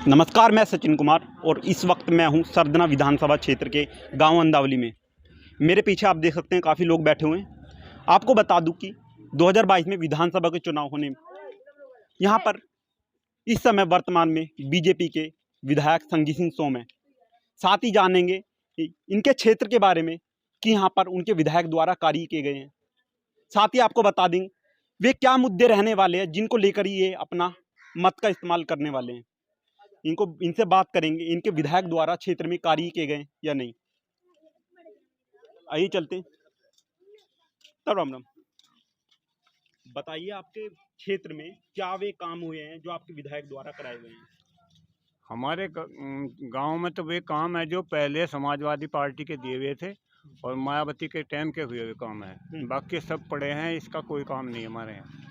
नमस्कार, मैं सचिन कुमार और इस वक्त मैं हूं सरदना विधानसभा क्षेत्र के गांव अंदावली में। मेरे पीछे आप देख सकते हैं काफ़ी लोग बैठे हुए हैं। आपको बता दूं कि 2022 में विधानसभा के चुनाव होने यहां पर इस समय वर्तमान में बीजेपी के विधायक संगी सिंह सोम हैं। साथ ही जानेंगे कि इनके क्षेत्र के बारे में कि यहाँ पर उनके विधायक द्वारा कार्य किए गए हैं। साथ ही आपको बता दें वे क्या मुद्दे रहने वाले हैं जिनको लेकर ये अपना मत का इस्तेमाल करने वाले हैं। इनसे बात करेंगे इनके विधायक द्वारा क्षेत्र में कार्य किए गए या नहीं। आइए चलते हैं। तब राम राम, बताइए आपके क्षेत्र में क्या वे काम हुए हैं जो आपके विधायक द्वारा कराए हुए हैं। हमारे गांव में तो वे काम है जो पहले समाजवादी पार्टी के दिए हुए थे और मायावती के टाइम के हुए हुए काम है। बाकी सब पड़े हैं, इसका कोई काम नहीं हमारे यहाँ।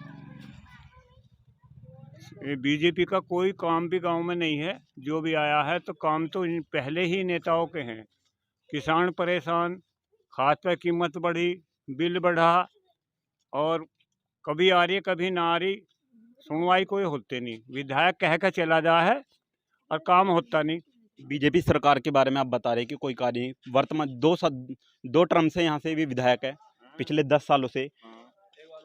बीजेपी का कोई काम भी गांव में नहीं है। जो भी आया है तो काम तो पहले ही नेताओं के हैं। किसान परेशान, खाद पर कीमत बढ़ी, बिल बढ़ा और कभी आ रही कभी ना आ रही, सुनवाई कोई होते नहीं। विधायक कह कर चला जा है और काम होता नहीं। बीजेपी सरकार के बारे में आप बता रहे कि कोई कार्य नहीं। वर्तमान दो टर्म से यहाँ से भी विधायक है। पिछले 10 सालों से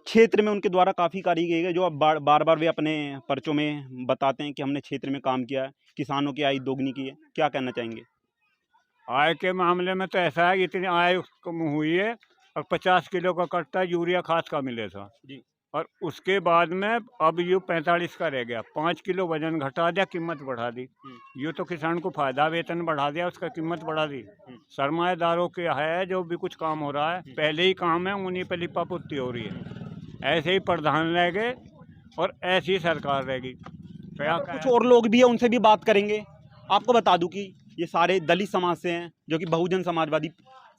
क्षेत्र में उनके द्वारा काफ़ी कार्य किए गए जो अब बार बार वे अपने पर्चों में बताते हैं कि हमने क्षेत्र में काम किया है, किसानों की आय दोगुनी की है। क्या कहना चाहेंगे? आय के मामले में तो ऐसा है कि इतनी आय कम हुई है और 50 किलो का कट्टा यूरिया खाद का मिले था जी। और उसके बाद में अब यूँ 45 का रह गया। 5 किलो वजन घटा दिया, कीमत बढ़ा दी। यूँ तो किसान को फायदा, वेतन बढ़ा दिया, उसका कीमत बढ़ा दी। सरमाएदारों के है जो भी कुछ काम हो रहा है, पहले ही काम है, उन्हीं पर लिपा पुत्ती हो रही है। ऐसे ही प्रधान रह गए और ऐसी ही सरकार रहेगी। कुछ और लोग भी है, उनसे भी बात करेंगे। आपको बता दूं कि ये सारे दलित समाज से हैं जो कि बहुजन समाजवादी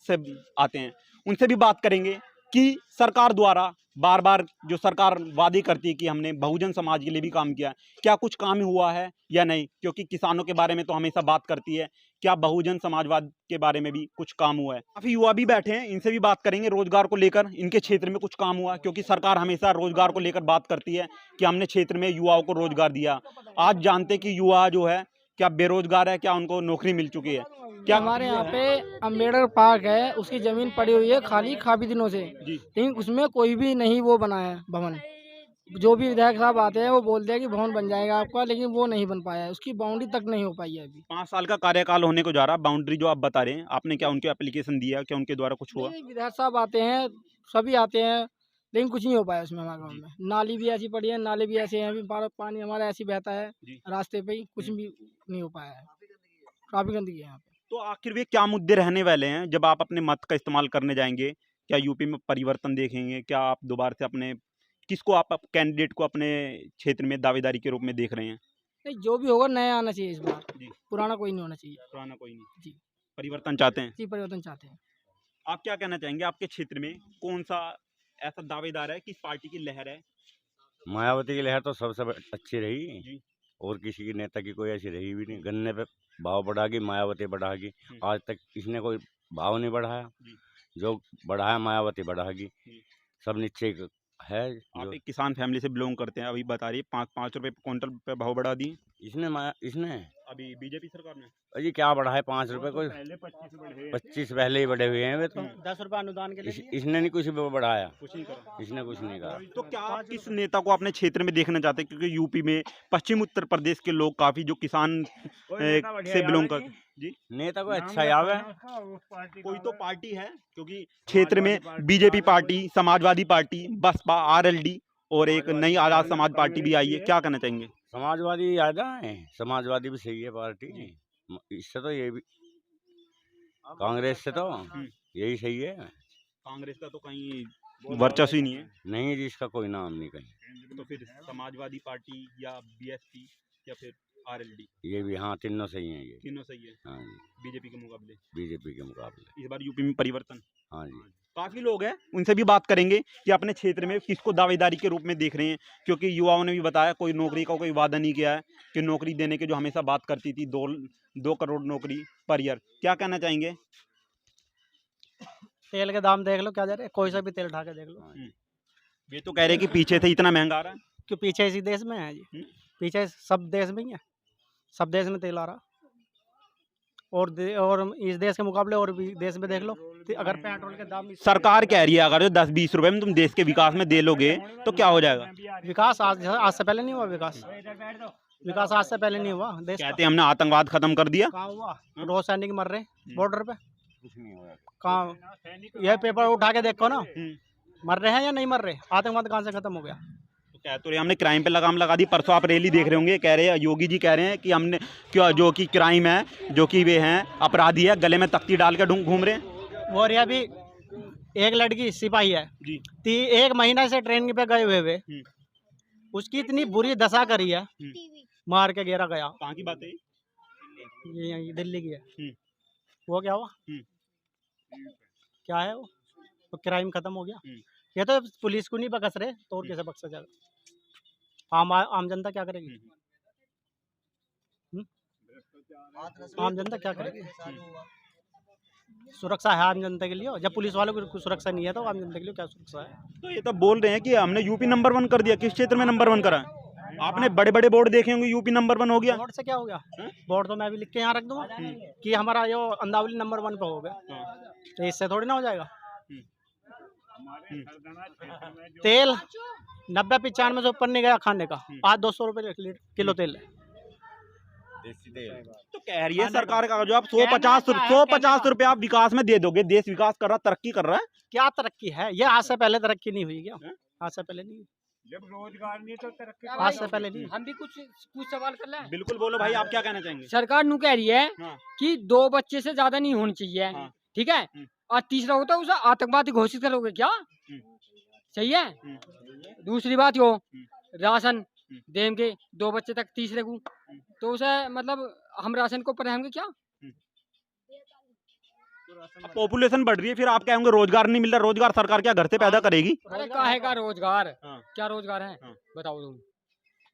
से आते हैं। उनसे भी बात करेंगे कि सरकार द्वारा बार बार जो सरकार वादे करती है कि हमने बहुजन समाज के लिए भी काम किया, क्या कुछ काम हुआ है या नहीं। क्योंकि किसानों के बारे में तो हमेशा बात करती है, क्या बहुजन समाजवाद के बारे में भी कुछ काम हुआ है। काफ़ी युवा भी बैठे हैं, इनसे भी बात करेंगे रोजगार को लेकर। इनके क्षेत्र में कुछ काम हुआ, क्योंकि सरकार हमेशा रोजगार को लेकर बात करती है कि हमने क्षेत्र में युवाओं को रोजगार दिया। आज जानते कि युवा जो है क्या बेरोजगार है, क्या उनको नौकरी मिल चुकी है। क्या हमारे यहाँ पे अम्बेडकर पार्क है, उसकी जमीन पड़ी हुई है खाली काफी दिनों से, लेकिन उसमें कोई भी नहीं वो बना है भवन। जो भी विधायक साहब आते हैं वो बोलते हैं कि भवन बन जाएगा आपका, लेकिन वो नहीं बन पाया है। उसकी बाउंड्री तक नहीं हो पाई है अभी। 5 साल का कार्यकाल होने को जा रहा। बाउंड्री जो आप बता रहे हैं, आपने क्या उनके एप्लीकेशन दिया, क्या उनके द्वारा कुछ हुआ? नहीं, विधायक साहब आते हैं, सभी आते हैं, लेकिन कुछ नहीं हो पाया उसमें हमारे गाँव में। नाली भी ऐसी पड़ी है, नाले भी ऐसे हैं, अभी पानी हमारा ऐसे बहता है रास्ते पे ही, कुछ भी नहीं हो पाया है। काफी गंदगी है यहाँ पे। तो आखिर वे क्या मुद्दे रहने वाले हैं जब आप अपने मत का इस्तेमाल करने जाएंगे? क्या यूपी में परिवर्तन देखेंगे? क्या आप दोबारा से अपने किसको आप कैंडिडेट को अपने क्षेत्र में दावेदारी के रूप में देख रहे हैं? नहीं, जो भी होगा नया आना चाहिए इस बार, जी। पुराना कोई नहीं होना चाहिए। पुराना कोई नहीं जी। परिवर्तन चाहते हैं। जी, परिवर्तन चाहते हैं। आप क्या कहना चाहेंगे? आपके क्षेत्र में कौन सा ऐसा दावेदार है, किस पार्टी की लहर है? मायावती की लहर तो सबसे अच्छी रही जी। और किसी की नेता की कोई ऐसी रही भी नहीं। गन्ने पे भाव बढ़ागी, मायावती बढ़ागी। आज तक इसने कोई भाव नहीं बढ़ाया। जो बढ़ाया मायावती बढ़ागी। सब नीचे है। आप एक किसान फैमिली से बिलोंग करते हैं, अभी बता रही है 5 रुपए क्विंटल पे भाव बढ़ा दी इसने अभी बीजेपी सरकार ने। अजी क्या बढ़ा है? 5 रुपए कोई 25 पहले ही बढ़े हुए हैं वे तो। 10 रुपए अनुदान के लिए इसने नहीं कुछ भी बढ़ाया, कुछ नहीं करा। इसने कुछ नहीं करा। तो क्या आप किस नेता को अपने क्षेत्र में देखना चाहते हैं? क्योंकि यूपी में पश्चिम उत्तर प्रदेश के लोग काफी जो किसान से बिलोंग करते जी। नेता को अच्छा आवे। कोई तो पार्टी है, क्योंकि क्षेत्र में BJP party, Samajwadi party, Baspa, RLD और एक नई आजाद समाज पार्टी भी आई है। क्या कहना चाहेंगे? समाजवादी याद है, समाजवादी भी सही है पार्टी। इससे तो ये भी कांग्रेस से तो यही सही है। कांग्रेस का तो कहीं वर्चस्व ही नहीं है। नहीं जी, इसका कोई नाम नहीं कहीं। तो फिर समाजवादी पार्टी या बीएसपी या फिर आरएलडी, ये भी हाँ, तीनों सही हैं। ये तीनों सही है हाँ जी, बीजेपी के मुकाबले। बीजेपी के मुकाबले इस बार यूपी में परिवर्तन। हाँ जी। काफी लोग हैं, उनसे भी बात करेंगे कि अपने क्षेत्र में किसको दावेदारी के रूप में देख रहे हैं। क्योंकि युवाओं ने भी बताया कोई नौकरी का कोई वादा नहीं किया है कि नौकरी देने के जो हमेशा बात करती थी 2 करोड़ नौकरी पर ईयर। क्या कहना चाहेंगे? तेल के दाम देख लो क्या जा रहे हैं, कोई सा भी तेल उठा के देख लो। ये तो कह रहे हैं कि पीछे से इतना महंगा आ रहा है। क्यों पीछे इसी देश में है जी? पीछे सब देश में ही है। सब देश में तेल आ रहा, और इस देश के मुकाबले और भी देश में देख लो, अगर पेट्रोल के दाम सरकार कह रही है अगर जो 10-20 रुपए में तुम देश के विकास में दे लोगे तो क्या हो जाएगा? विकास आज से पहले नहीं हुआ। विकास आज से पहले नहीं हुआ देश का। कहते हैं हमने आतंकवाद खत्म कर दिया। कहाँ हुआ? रोज सैनिक मर रहे बॉर्डर पे, कहाँ? यह पेपर उठा के देखो ना, मर रहे हैं या नहीं मर रहे? आतंकवाद कहाँ से खत्म हो गया? तो कह तो रहे हमने क्राइम पे लगाम लगा दी। परसों आप रैली देख रहे होंगे, कह रहे हैं योगी जी कह रहे हैं कि हमने क्या जो कि क्राइम है, जो कि वे हैं अपराधी है, गले में तख्ती डाल के घूम रहे हैं। वो रिया भी एक लड़की सिपाही है जी, 1 महीना से ट्रेन पे गए हुए उसकी इतनी बुरी दशा करी है, मार के घेरा गया। कहाँ की बात है? ये दिल्ली की है। वो क्या हुआ? क्या है वो? तो क्राइम खत्म हो गया। ये तो पुलिस को नहीं बकस रहे तो और कैसे बक्सा जाएगा? आम जनता क्या करेगी? आम जनता क्या करेगी? सुरक्षा है आम जनता के लिए? जब पुलिस वालों को सुरक्षा नहीं है तो आम जनता के लिए क्या सुरक्षा है? तो ये तो बोल रहे हैं कि हमने यूपी नंबर 1 कर दिया। किस क्षेत्र में नंबर 1 करा? आपने बड़े बड़े बोर्ड देखे होंगे, यूपी नंबर 1 हो गया। बोर्ड से क्या हो गया? बोर्ड तो मैं भी लिख के यहाँ रख दूंगा कि हमारा जो अंदावली नंबर 1 पे हो गया, तो इससे थोड़ी ना हो जाएगा। तेल 90-95 से ऊपर नहीं गया खाने का, आज 200 रुपये किलो तेल है। तो कह रही है सरकार का जो आप 150 रुपए आप विकास में दे दोगे, देश विकास कर रहा, तरक्की कर रहा है। क्या तरक्की है? ये आज से पहले तरक्की नहीं हुई क्या? आज से पहले नहीं, जब रोजगार नहीं तो तरक्की आज से पहले नहीं। हम भी कुछ सवाल कर लें। बिल्कुल बोलो भाई, आप क्या कहना चाहेंगे? सरकार नू कह रही है कि 2 बच्चे से ज्यादा नहीं होनी चाहिए, ठीक है? और तीसरा होता है उसे आतंकवादी घोषित करोगे क्या? सही है। दूसरी बात यो राशन देंगे 2 बच्चे तक, तीसरे को तो उसे मतलब हम राशन को पढ़ाएंगे क्या? पॉपुलेशन बढ़ रही है, फिर आप कहेंगे रोजगार नहीं मिल रहा। रोजगार सरकार क्या घर से पैदा करेगी? अरे काहे का रोजगार? क्या रोजगार है? बताओ तुम।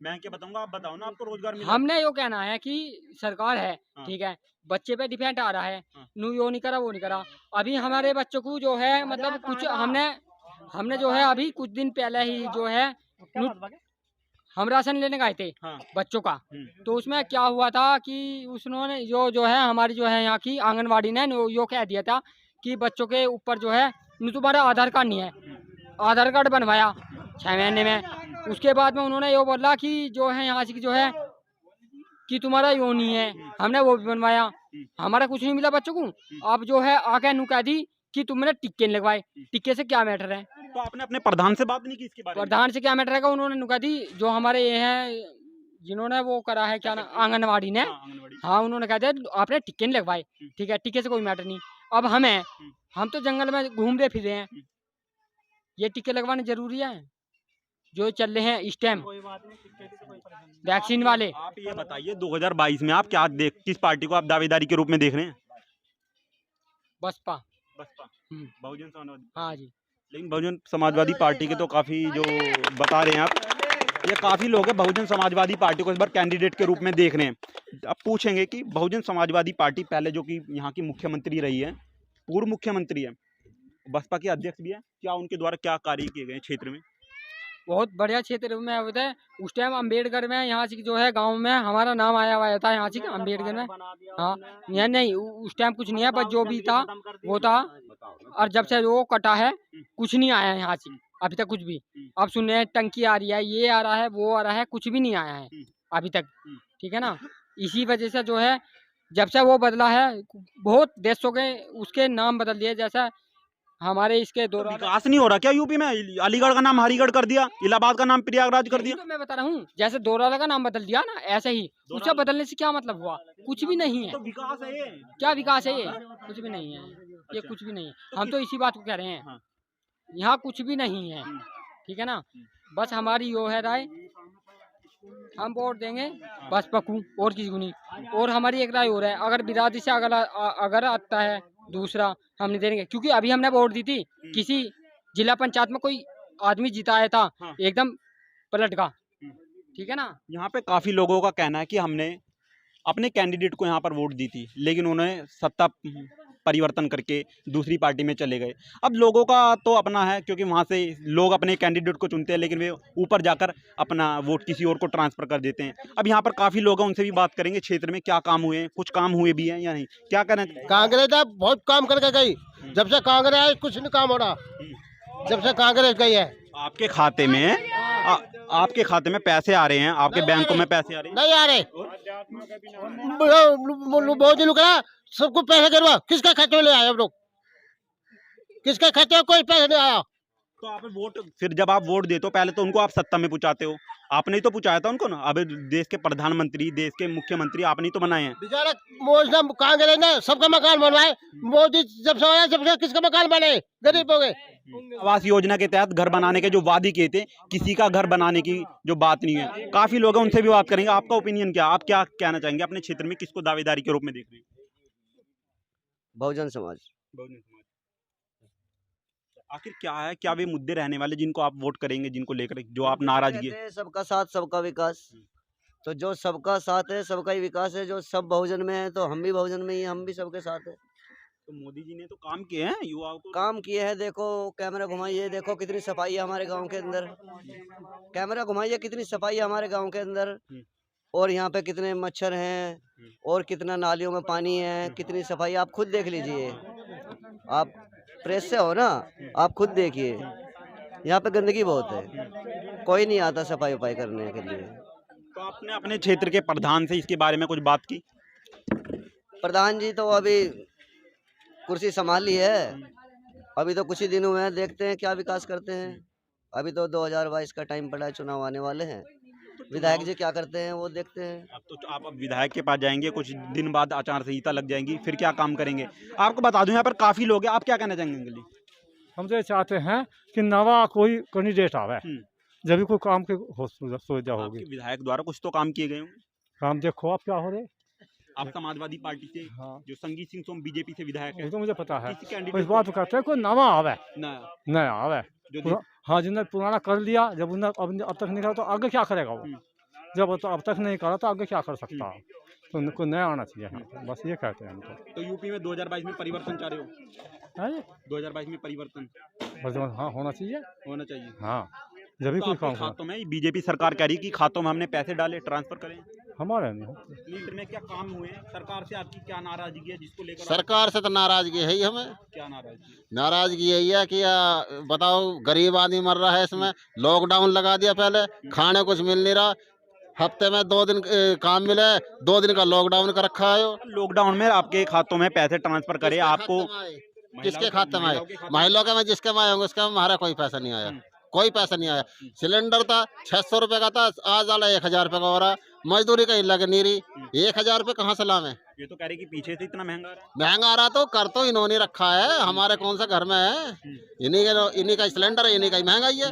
मैं क्या बताऊंगा, आप बताओ ना। आपको रोजगार मिल हमने यो कहना है कि सरकार है, ठीक है, बच्चे पे डिपेंड आ रहा है, नू यो नहीं करा वो नहीं करा। अभी हमारे बच्चों को जो है मतलब कुछ हमने जो है अभी कुछ दिन पहले ही जो है हम राशन लेने गए थे बच्चों का, तो उसमें क्या हुआ था कि उसने जो है हमारी जो है यहाँ की आंगनवाड़ी ने यो कह दिया था कि बच्चों के ऊपर जो है तुम्हारा आधार कार्ड नहीं है। आधार कार्ड बनवाया 6 महीने में, उसके बाद में उन्होंने यो बोला कि जो है यहाँ से जो है कि तुम्हारा यो नहीं है, हमने वो भी बनवाया, हमारा कुछ नहीं मिला बच्चों को। अब जो है आके नु कह दी कि तुमने टिक्के लगवाए, टिक्के से क्या मैटर है? तो आपने अपने प्रधान से बात नहीं की इसके बारे में? प्रधान से क्या मैटर है? उन्होंने नुका दी जो हमारे ये हैं जिन्होंने वो करा है क्या ना आंगनवाड़ी ने, हाँ उन्होंने कहा दिया आपने टिक्के नहीं लगवाए, ठीक है, टिक्के से कोई मैटर नहीं। अब हम तो जंगल में घूम रहे फिर रहे हैं, ये टिक्के लगवाने जरूरी है जो चल रहे हैं इस टाइम वैक्सीन वाले। आप ये बताइए 2022 में आप क्या किस पार्टी को आप दावेदारी के रूप में देख रहे हैं? बसपा। बहुजन समाजवादी। हाँ जी। लेकिन बहुजन समाजवादी पार्टी के तो काफी जो बता रहे हैं आप, ये काफी लोग हैं बहुजन समाजवादी पार्टी को इस बार कैंडिडेट के रूप में देख रहे हैं। अब पूछेंगे कि बहुजन समाजवादी पार्टी पहले जो कि यहाँ की मुख्यमंत्री रही है, पूर्व मुख्यमंत्री है, बसपा के अध्यक्ष भी है, क्या उनके द्वारा क्या कार्य किए गए क्षेत्र में? बहुत बढ़िया क्षेत्र में होता है। उस टाइम अम्बेडकर में यहाँ से जो है गांव में हमारा नाम आया हुआ था यहाँ से अम्बेडकर में। हाँ यहाँ नहीं उस टाइम कुछ नहीं है, बस जो भी था वो था, और जब से वो कटा है कुछ नहीं आया है यहाँ से अभी तक कुछ भी। अब सुन रहे हैं टंकी आ रही है, ये आ रहा है, वो आ रहा है, कुछ भी नहीं आया है अभी तक, ठीक है ना। इसी वजह से जो है जब से वो बदला है बहुत देशों के उसके नाम बदल दिए, जैसा हमारे इसके दौरान विकास नहीं हो रहा क्या यूपी में? अलीगढ़ का नाम हरिगढ़ कर दिया, इलाहाबाद का नाम प्रयागराज कर दिया। तो मैं बता रहा हूँ जैसे दौराला का नाम बदल दिया ना, ऐसे ही उससे बदलने से क्या मतलब हुआ? कुछ भी नहीं है। तो विकास है ये? क्या विकास है? ये कुछ भी नहीं है, ये कुछ भी नहीं है। हम तो इसी बात को कह रहे हैं, यहाँ कुछ भी नहीं है, ठीक है ना। बस हमारी यो है राय, हम वोट देंगे बस पक्कू और किसी को नहीं। और हमारी एक राय हो रहा है, अगर बिरादरी से अगर आता है दूसरा हम नहीं देंगे, क्योंकि अभी हमने वोट दी थी किसी जिला पंचायत में, कोई आदमी जिताया था एकदम पलट का, ठीक है ना। यहाँ पे काफी लोगों का कहना है कि हमने अपने कैंडिडेट को यहाँ पर वोट दी थी, लेकिन उन्होंने सत्ता परिवर्तन करके दूसरी पार्टी में चले गए। अब लोगों का तो अपना है, क्योंकि वहाँ से लोग अपने कैंडिडेट को चुनते हैं, लेकिन वे ऊपर जाकर अपना वोट किसी और को ट्रांसफ़र कर देते हैं। अब यहाँ पर काफ़ी लोग हैं, उनसे भी बात करेंगे क्षेत्र में क्या काम हुए हैं, कुछ काम हुए भी हैं या नहीं, क्या कहना चाहिए? कांग्रेस अब बहुत काम करके गई। जब से कांग्रेस आई कुछ नहीं काम हो रहा, जब से कांग्रेस गई है। आपके खाते में आपके खाते में पैसे आ रहे हैं, आपके बैंकों में पैसे आ रहे हैं? नहीं आ रहे, बहुत दिन रुका, सबको पैसे गिरवा, किसका खाते में ले आए हम लोग, किसके खाते में कोई पैसा नहीं आया। तो आप वोट, फिर जब आप वोट देते हो पहले तो उनको आप सत्ता में पहुंचाते हो, आपने ही तो पहुंचाया था उनको ना। अब देश के प्रधानमंत्री, देश के मुख्यमंत्री आपने ही तो बनाए हैं। बेचारा मोदी कांग्रेस ने सबका मकान बनवाए, मोदी जब से आया जब से किसका मकान बने, गरीब हो गए। आवास योजना के तहत घर बनाने के जो वादे किए थे, किसी का घर बनाने की जो बात नहीं है। काफी लोग हैं, उनसे भी बात करेंगे। आपका ओपिनियन क्या, आप क्या कहना चाहेंगे? अपने क्षेत्र में किसको दावेदारी के रूप में देख रहे हैं? बहुजन समाज। आखिर क्या है, क्या वे मुद्दे रहने वाले जिनको आप वोट करेंगे, जिनको लेकर जो आप नाराजगी है? कहते हैं सबका साथ सबका विकास, तो जो सबका साथ है सबका ही विकास है। जो सब बहुजन में है तो हम भी बहुजन में ही, हम भी सबके साथ है। तो मोदी जी ने तो काम किए हैं, युवाओं को काम किए हैं। देखो कैमरा घुमाइए, देखो कितनी सफाई है हमारे गांव के अंदर। कैमरा घुमाइए, कितनी सफाई है हमारे गांव के अंदर। और यहाँ पे कितने मच्छर हैं और कितना नालियों में पानी है, कितनी सफाई, आप खुद देख लीजिए। आप प्रेस से हो ना, आप खुद देखिए, यहाँ पे गंदगी बहुत है, कोई नहीं आता सफाई वफाई करने के लिए। तो आपने अपने क्षेत्र के प्रधान से इसके बारे में कुछ बात की? प्रधान जी तो अभी कुर्सी संभाल ली है, अभी तो कुछ ही दिन हुए हैं, देखते हैं क्या विकास करते हैं। अभी तो 2022 का टाइम पड़ा है, चुनाव आने वाले हैं, विधायक जी क्या करते हैं वो देखते हैं। अब आप विधायक के पास जाएंगे, कुछ दिन बाद आचार संहिता लग जाएंगी, फिर क्या काम करेंगे? आपको बता दूं यहाँ पर काफी लोग हैं, आप क्या कहना चाहेंगे इनके लिए? हम तो ये चाहते हैं कि नवा कोई कैंडिडेट आवे, जब भी कोई काम की सुविधा होगी। आपके विधायक द्वारा कुछ तो काम किए गए होंगे। काम देखो आप क्या हो रहे। आप समाजवादी पार्टी से, हाँ। जो संगीत सिंह सोम बीजेपी से विधायक है, वो तो मुझे पता है। किसी इस कैंडिडेट बात करते हैं कोई नवा आवे, नया आवे। जो हाँ, जिन्होंने पुराना कर लिया, जब उन्हें अब तक नहीं करा तो आगे क्या करेगा वो? जब तो अब तक नहीं करा तो आगे क्या कर सकता है? तो उनको नया आना चाहिए यहाँ पे, बस ये कहते हैं हम तो यूपी में 2022 में परिवर्तन चाह रहे हो? तो। 2022 में परिवर्तन हाँ, होना चाहिए। हाँ, जब भी तो कोई आपके काम खातों में बीजेपी सरकार कह रही कि खातों में हमने पैसे डाले, ट्रांसफर करें। हमारे नहीं। लीटर में क्या काम हुए हैं? सरकार से आपकी क्या नाराजगी है जिसको लेकर सरकार से तो नाराजगी है ही हमें। क्या नाराजगी? नाराजगी यही है कि बताओ गरीब आदमी मर रहा है इसमें। लॉकडाउन लगा दिया, पहले खाने कुछ मिल नहीं रहा, हफ्ते में 2 दिन काम मिले, 2 दिन का लॉकडाउन कर रखा है। लॉकडाउन में आपके खातों में पैसे ट्रांसफर करे आपको? किसके खाते में आए? महिलाओं के में जिसके में आए होंगे उसके में हमारा कोई पैसा नहीं आया, कोई पैसा नहीं आया। सिलेंडर था 600 रुपए का था, आज वाला 1000 रुपए का हो रहा। मजदूरी कहीं लग नहीं रही, 1000 रुपए कहाँ से लावे? ये तो कह रही कि पीछे से इतना महंगा आ रहा है। महंगा आ रहा तो कर तो इन्होंने रखा है, हमारे कौन सा घर में है? इन्हीं का सिलेंडर है, इन्हीं का ही महंगाई है,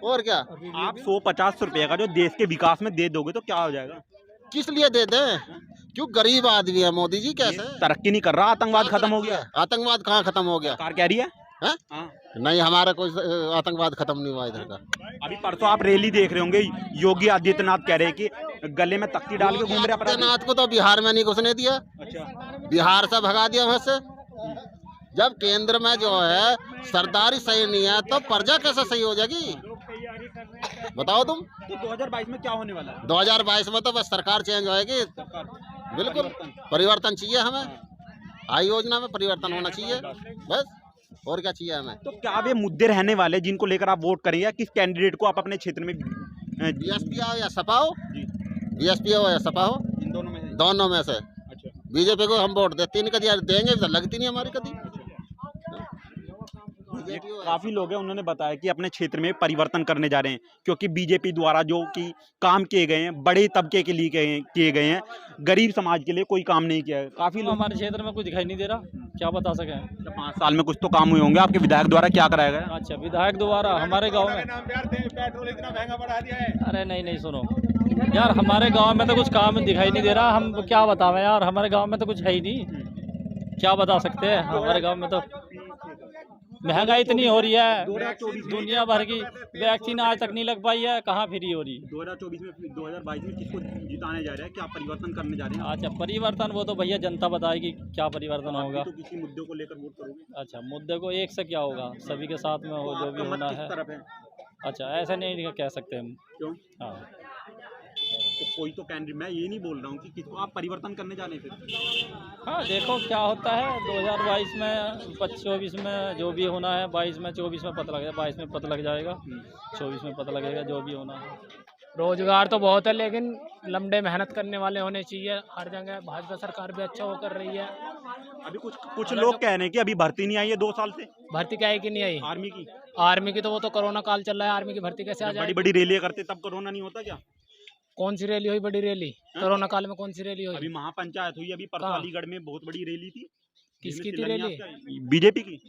और क्या? आप 150 रुपए का जो देश के विकास में दे दोगे तो क्या हो जाएगा? किस लिए दे दें? क्यों, गरीब आदमी है मोदी जी, कैसे तरक्की नहीं कर रहा, आतंकवाद खत्म हो गया। आतंकवाद कहाँ खत्म हो गया? सरकार कह रही है हाँ? हाँ। नहीं, हमारा कोई आतंकवाद खत्म नहीं हुआ इधर का। अभी परसों आप रैली देख रहे होंगे, योगी आदित्यनाथ कह रहे हैं कि गले में तख्ती डाल के घूम रहे अपराधी। आदित्यनाथ को तो बिहार में नहीं घुसने दिया, अच्छा, बिहार से भगा दिया वहां से। जब केंद्र में जो है सरदारी सही नहीं है तो प्रजा कैसे सही हो जाएगी? बताओ तुम। तो 2022 में क्या होने वाला है? 2022 में तो बस सरकार चेंज होएगी, बिल्कुल परिवर्तन चाहिए हमें। आई योजना में परिवर्तन होना चाहिए, बस, और क्या चाहिए हमें? तो क्या वे मुद्दे रहने वाले जिनको लेकर आप वोट करेंगे, या किस कैंडिडेट को आप अपने क्षेत्र में? बीएसपी हो या सपा हो, बीएसपी हो या सपा हो, इन दोनों में से। अच्छा, बीजेपी को हम वोट देते नहीं, कभी देंगे तो लगती नहीं हमारी कभी। काफी लोग हैं, उन्होंने बताया कि अपने क्षेत्र में परिवर्तन करने जा रहे हैं, क्योंकि बीजेपी द्वारा जो कि काम किए गए हैं बड़े तबके के लिए किए गए हैं, गरीब समाज के लिए कोई काम नहीं किया है। काफी लोग हमारे क्षेत्र में कुछ दिखाई नहीं दे रहा, क्या बता सके। 5 साल में कुछ तो काम हुए होंगे, आपके विधायक द्वारा क्या कराया गया? अच्छा, विधायक द्वारा हमारे गांव में पेट्रोल इतना महंगा बढ़ा दिया है। अरे नहीं सुनो यार, हमारे गांव में तो कुछ काम दिखाई नहीं दे रहा, हम क्या बतावें यार, हमारे गांव में तो कुछ है ही नहीं, क्या बता सकते हैं हमारे गांव में तो। महंगाई इतनी हो रही है 2024 में दुनिया भर की, वैक्सीन आज तक नहीं लग पाई है, कहाँ फ्री हो रही। 2024 में 2022 में किसको जिताने जा रहे हैं, क्या परिवर्तन करने जा रहे हैं? अच्छा परिवर्तन वो तो भैया जनता बताएगी क्या परिवर्तन आप भी होगा। तो किसी मुद्दे को लेकर वोट करोगे? अच्छा मुद्दे को एक से क्या होगा, सभी के साथ में हो जो भी आपका मत होना किस है। तरफ है? अच्छा ऐसा नहीं कह सकते हम। क्यों? हाँ तो कोई तो कैंडिडेट, मैं ये नहीं बोल रहा हूँ कि किसको आप परिवर्तन करने जा रहे हैं फिर। हाँ देखो क्या होता है 2022 में 24 में जो भी होना है, 22 में 24 में पता लग जाएगा, 22 में पता लग जाएगा, 24 में पता लगेगा जो भी होना है। रोजगार तो बहुत है लेकिन लंबे मेहनत करने वाले होने चाहिए हर जगह। भाजपा सरकार भी अच्छा वो कर रही है। अभी कुछ लोग कह रहे हैं कि अभी भर्ती नहीं आई है 2 साल से भर्ती क्या है कि नहीं आई आर्मी की। आर्मी की, तो वो तो कोरोना काल चल रहा है, आर्मी की भर्ती कैसे आ जब जाए। बड़ी बड़ी रैलियां करते तब कोरोना नहीं होता क्या? कौन सी रैली हुई बड़ी रैली कोरोना काल में? कौन सी रैली हुई? अभी महापंचायत हुई अभी परसों कहाँ? अलीगढ़ में, बहुत बड़ी रैली थी। किसकी जिसमें थी रैली? शिलान्यास बीजेपी की।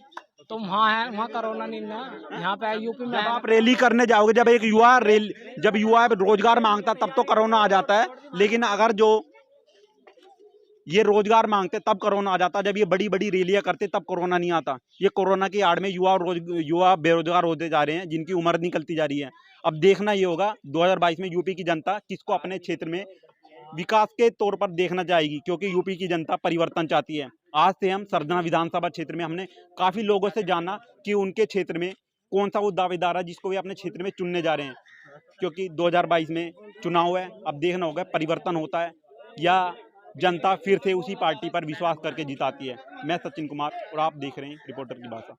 तो वहाँ है, वहाँ कोरोना नहीं ना, यहाँ पे यूपी में जब है। आप रैली करने जाओगे, जब युवा रोजगार मांगता तब तो कोरोना आ जाता है, लेकिन अगर जो ये रोजगार मांगते तब कोरोना आ जाता। जब ये बड़ी बड़ी रैलियां करते तब कोरोना नहीं आता। ये कोरोना की आड़ में युवा बेरोजगार होते जा रहे हैं, जिनकी उम्र निकलती जा रही है। अब देखना ये होगा 2022 में यूपी की जनता किसको अपने क्षेत्र में विकास के तौर पर देखना चाहेगी, क्योंकि यूपी की जनता परिवर्तन चाहती है। आज से हम सरजना विधानसभा क्षेत्र में हमने काफ़ी लोगों से जाना कि उनके क्षेत्र में कौन सा वो दावेदार है जिसको वे अपने क्षेत्र में चुनने जा रहे हैं, क्योंकि 2022 में चुनाव है। अब देखना होगा परिवर्तन होता है या जनता फिर से उसी पार्टी पर विश्वास करके जिताती है। मैं सचिन कुमार और आप देख रहे हैं रिपोर्टर की भाषा।